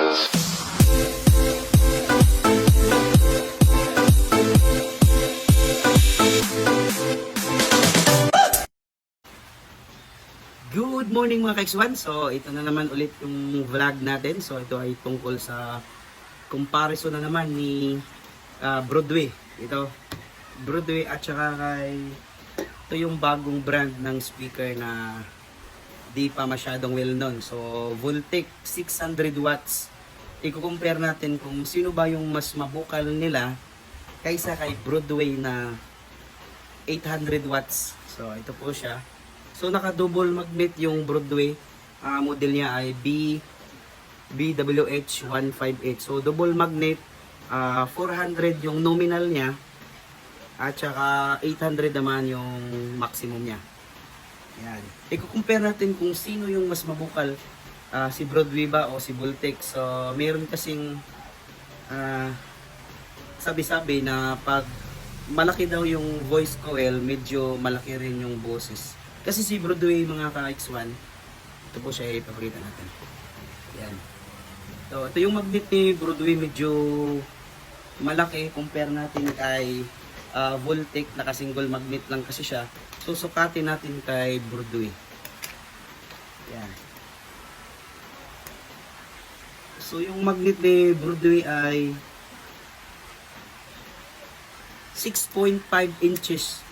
Good morning mga ka-X1. So ito na naman ulit yung vlog natin. So ito ay tungkol sa comparison na naman ni Broadway. Ito Broadway at saka kay ito yung bagong brand ng speaker na di pa masyadong well known. So Voltec 600 watts. I-compare natin kung sino ba yung mas mabukal nila kaysa kay Broadway na 800 watts. So ito po siya. So naka-double magnet yung Broadway. Model niya ay BWH158. So double magnet, 400 yung nominal niya at saka 800 naman yung maximum niya. Yan. I-compare natin kung sino yung mas mabukal, si Broadway ba o si Voltec. So meron kasing sabi-sabi na pag malaki daw yung voice coil, medyo malaki rin yung boses. Kasi si Broadway mga ka-X1, ito po siya ipapakita natin. Yan. So, ito yung magnet ni Broadway, medyo malaki. Compare natin kay Voltec, naka-single magnet lang kasi siya. So, sukatin natin kay Broadway. Yan. So, yung magnet ni Broadway ay 6.5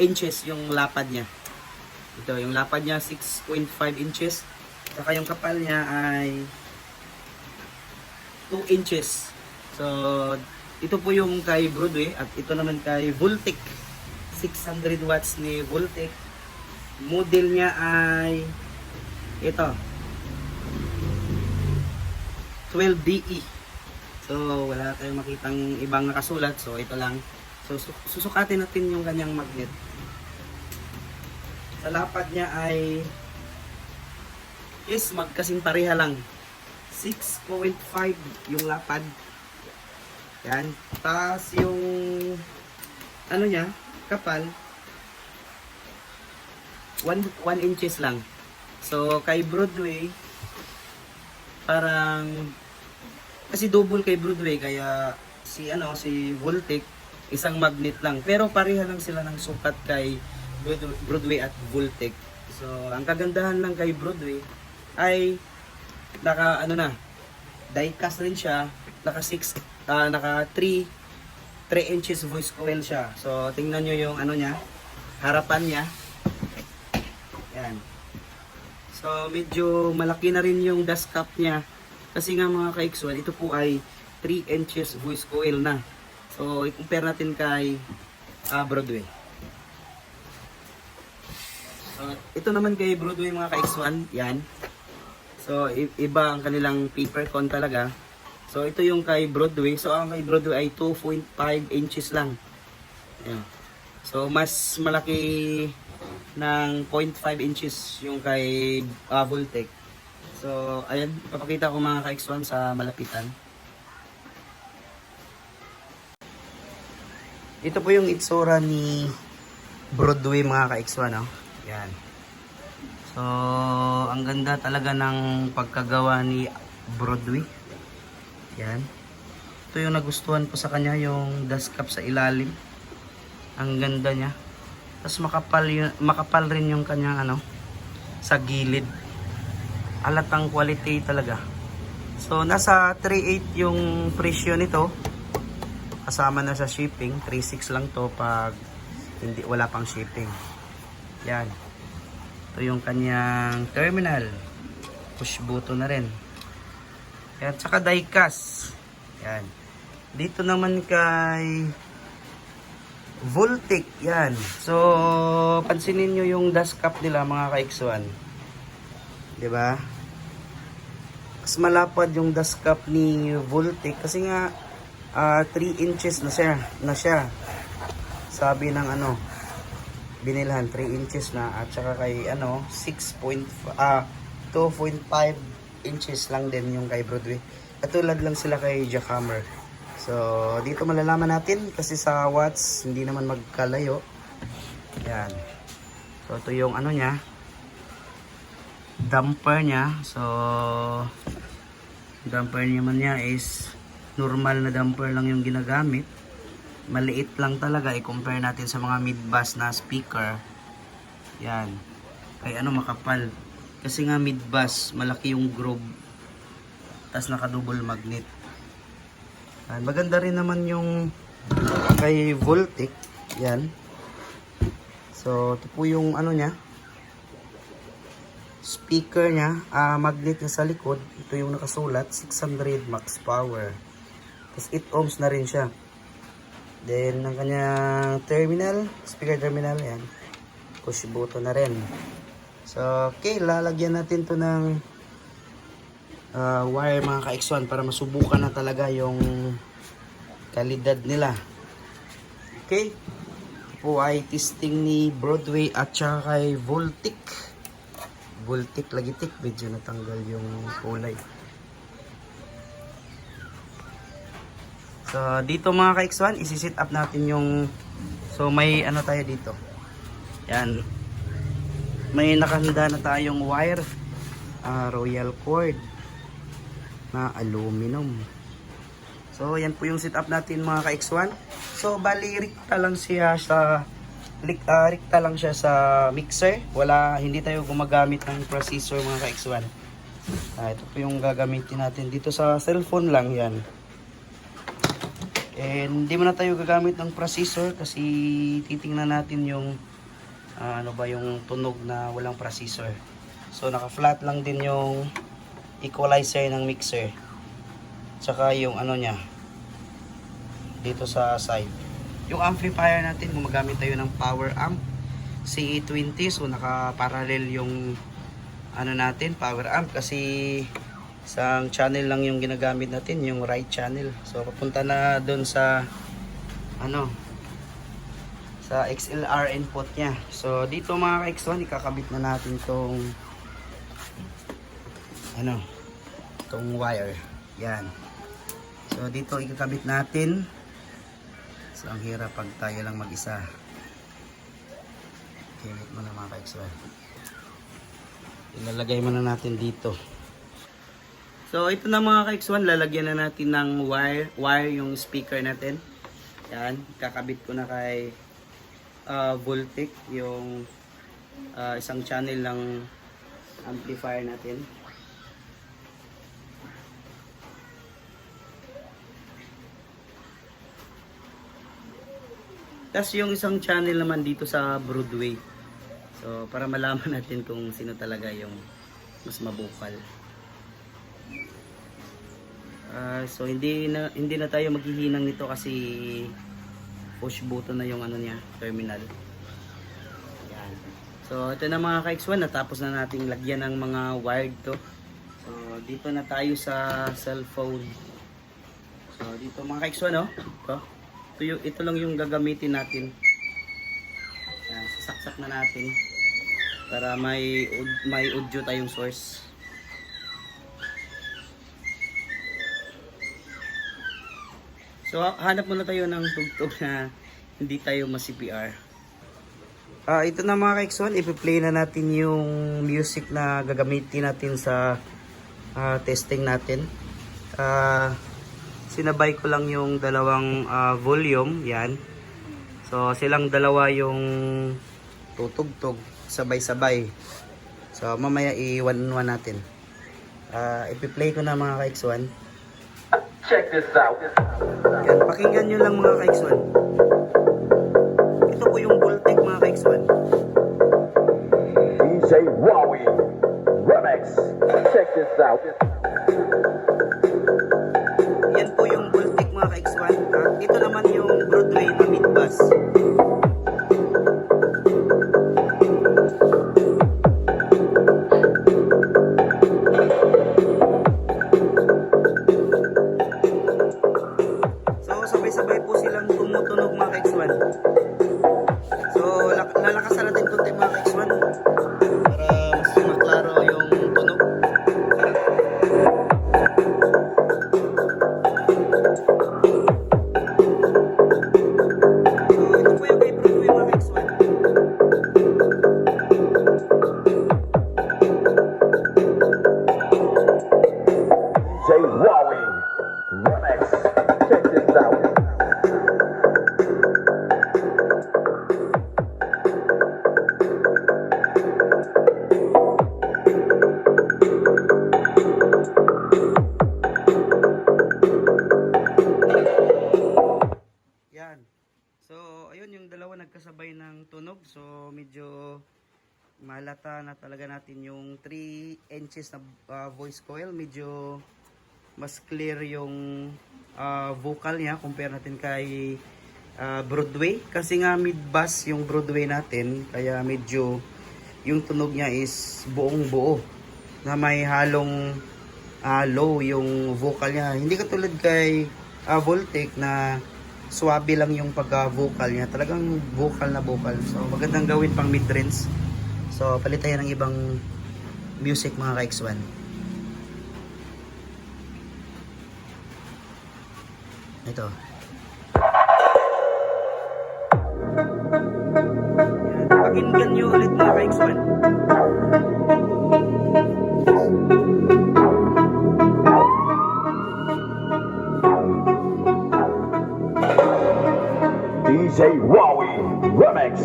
inches yung lapad niya. Ito, yung lapad niya 6.5 inches. Saka yung kapal niya ay 2 inches. So, ito po yung kay Broadway at ito naman kay Voltec. 600 watts ni Voltec. Model niya ay ito. 12DE. So, wala tayong makitang ibang nakasulat. So, ito lang. So, susukatin natin yung kanyang magnet. Sa lapad niya ay magkasing pareha lang. 6.5 yung lapad. Yan. Tapos yung ano niya, kapal 1 inches lang. So kay Broadway parang kasi double kay Broadway kaya si Voltec isang magnet lang. Pero pareha lang sila ng sukat kay Broadway at Voltec. So, ang kagandahan lang kay Broadway ay naka die-cast rin siya, naka 3 inches voice coil siya. So, tingnan niyo yung niya, harapan niya. Yan. So, medyo malaki na rin yung dust cap niya. Kasi nga mga ka-X1, ito po ay 3 inches voice coil na. So, i-compare natin kay Broadway. So, ito naman kay Broadway mga ka-X1, yan. So, iba ang kanilang paper cone talaga. So, ito yung kay Broadway. So, ang kay Broadway ay 2.5 inches lang. Yan. So, mas malaki ng 0.5 inches yung kay Voltec. So, ayan, ipapakita ko mga ka-X1 sa malapitan. Ito po yung itsura ni Broadway mga ka-X1, no? Yan. So, ang ganda talaga ng pagkagawa ni Broadway. Yan. Ito yung nagustuhan ko sa kanya, yung dust cap sa ilalim. Ang ganda niya. Tapos makapal rin yung kanyang sa gilid. Halatang quality talaga. So, nasa 3.8 yung presyo nito. Kasama na sa shipping. 3.6 lang to pag wala pang shipping. Yan. Ito yung kanyang terminal. Push button na rin. Yan. Tsaka die-cast. Yan. Dito naman kay Voltec. Yan. So, pansinin nyo yung dust cap nila mga ka-X1. Diba? Mas malapad yung dust cap ni Voltec. Kasi nga, 3 inches na siya. Sabi ng binilhan 3 inches na at saka kay 2.5 inches lang din yung kay Broadway. Katulad lang sila kay Jackhammer. So dito malalaman natin kasi sa watts hindi naman magkalayo. Yan. So ito yung niya, damper niya. So Damper naman niya is normal na damper lang yung ginagamit. Maliit lang talaga i-compare natin sa mga mid-bass na speaker. Yan. Kaya ano, makapal. Kasi nga mid-bass, malaki yung groove. Tapos naka-double magnet. Yan. Maganda rin naman yung kay Voltic. Yan. So, ito po yung ano niya. Speaker niya. Magnet niya sa likod. Ito yung nakasulat. 600 max power. Tapos 8 ohms na rin siya. Then, ang kanyang terminal, speaker terminal, yan. Push button na rin. So, okay, lalagyan natin to ng wire mga ka-X1 para masubukan na talaga yung kalidad nila. Okay. Ito po ay testing ni Broadway at saka kay Voltic. Voltic, lagitik. Medyo natanggal yung kulay. So, dito mga ka-X1, isi-set up natin yung... So, may ano tayo dito. Yan. May nakahanda na tayong wire. Royal cord na aluminum. So, yan po yung setup natin mga ka-X1. So, bali, rekta lang siya sa... rekta lang siya sa mixer. Hindi tayo gumagamit ng processor mga ka-X1. Ito po yung gagamitin natin. Dito sa cellphone lang yan. And hindi mo na tayo gagamit ng processor kasi titingnan natin yung ano ba yung tunog na walang processor. So naka-flat lang din yung equalizer ng mixer. Tsaka yung ano niya dito sa side. Yung amplifier natin, gumagamit tayo ng power amp CE20. So naka-parallel yung ano natin, power amp kasi isang channel lang yung ginagamit natin, yung right channel. So papunta na doon sa ano sa XLR input niya. So dito mga ka-X1, ikakabit na natin tong ano, tong wire. Yan. So dito ikakabit natin. So ang hirap pag tayo lang mag-isa. Kinit mo na mga ka-X1. Ilalagay mo na natin dito. So ito na mga ka-X1, lalagyan na natin ng wire yung speaker natin. Yan, kakabit ko na kay Voltic yung isang channel ng amplifier natin. Tapos yung isang channel naman dito sa Broadway. So para malaman natin kung sino talaga yung mas mabukal. So hindi na tayo maghihinang nito kasi push button na yung ano niya, terminal. Yan. So ito na mga ka-X1, natapos na nating lagyan ng mga wired to. So dito na tayo sa cellphone. So dito mga ka-X1, oh. Ito lang yung gagamitin natin. Yan, sasaksak na natin para may audio tayong source. So, hanap muna tayo ng tugtog na hindi tayo ma-CPR. Ito na mga ka-X1, ipi-play na natin yung music na gagamitin natin sa testing natin. Sinabay ko lang yung dalawang volume, yan. So, silang dalawa yung tutugtog, sabay-sabay. So, mamaya i-one-one natin. Ipi-play ko na mga ka-X1. Check this out. Yan, pakinggan nyo lang mga ka-X1. Ito po yung Voltic mga ka-X1. DJ Wowie Remix. Check this out. Yan po yung Voltic mga ka-X1. Ito naman yung Broadway na mid-bass. Sabay-sabay po silang tumutunog mga ka-X1. So, lalakasan natin konti mga ka-X1 para mas maklaro yung tunog. Wowie Remix. Check this out. Yan. So, ayun yung dalawa nagkasabay ng tunog. So, medyo malata na talaga natin yung 3 inches na voice coil. Medyo mas clear yung vocal niya compare natin kay Broadway. Kasi nga mid-bass yung Broadway natin. Kaya medyo yung tunog niya is buong buo. Na may halong low yung vocal niya. Hindi katulad kay Voltec na swabe lang yung pagka-vocal niya. Talagang vocal na vocal. So, magandang gawin pang mid-range. So, palit tayo ng ibang music mga ka-X1. Ito. Yan. Pakinggan nyo ulit mga ka-X1. DJ Wowie Remix.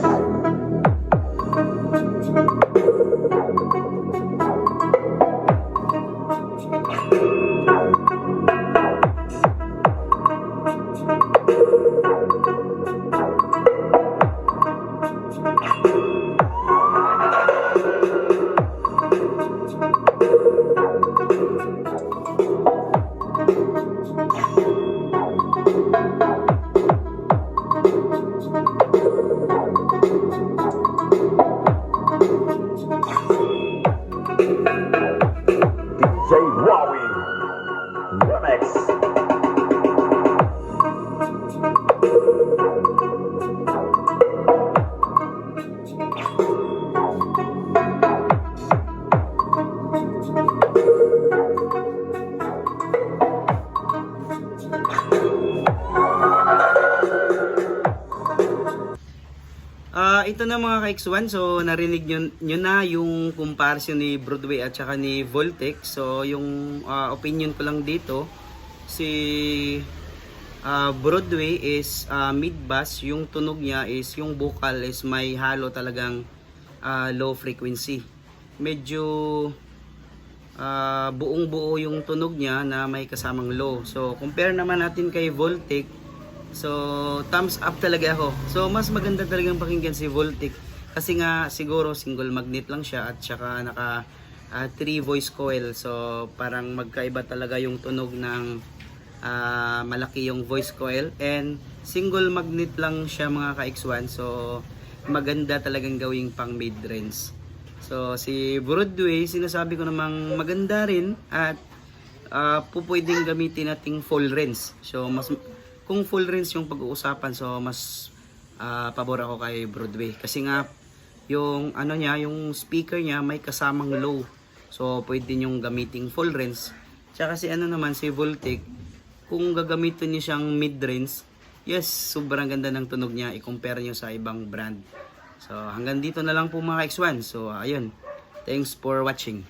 DJ Wowie Remix. Ito na mga ka-X1, so narinig nyo na yung comparison ni Broadway at saka ni Voltec. So yung opinion ko lang dito, si Broadway is mid-bass, yung tunog niya is, yung vocal is may halo talagang low frequency. Medyo buong buo yung tunog niya na may kasamang low. So compare naman natin kay Voltec. So, thumbs up talaga ako. So, mas maganda talagang pakinggan si Voltec. Kasi nga, siguro single magnet lang siya at saka naka 3 voice coil. So, parang magkaiba talaga yung tunog ng malaki yung voice coil. And single magnet lang siya mga ka-X1. So, maganda talagang gawing pang mid-range. So, si Broadway, sinasabi ko namang maganda rin at pwedeng gamitin nating full range. So, kung full range yung pag-uusapan, so mas pabor ako kay Broadway kasi nga yung ano niya, yung speaker niya may kasamang low, so pwede nyong gamiting full range. Tsaka si ano naman, si Voltec, kung gagamitin niyo siyang mid range, yes, sobrang ganda ng tunog niya i-compare niyo sa ibang brand. So hanggang dito na lang po mga X1. So ayun, thanks for watching.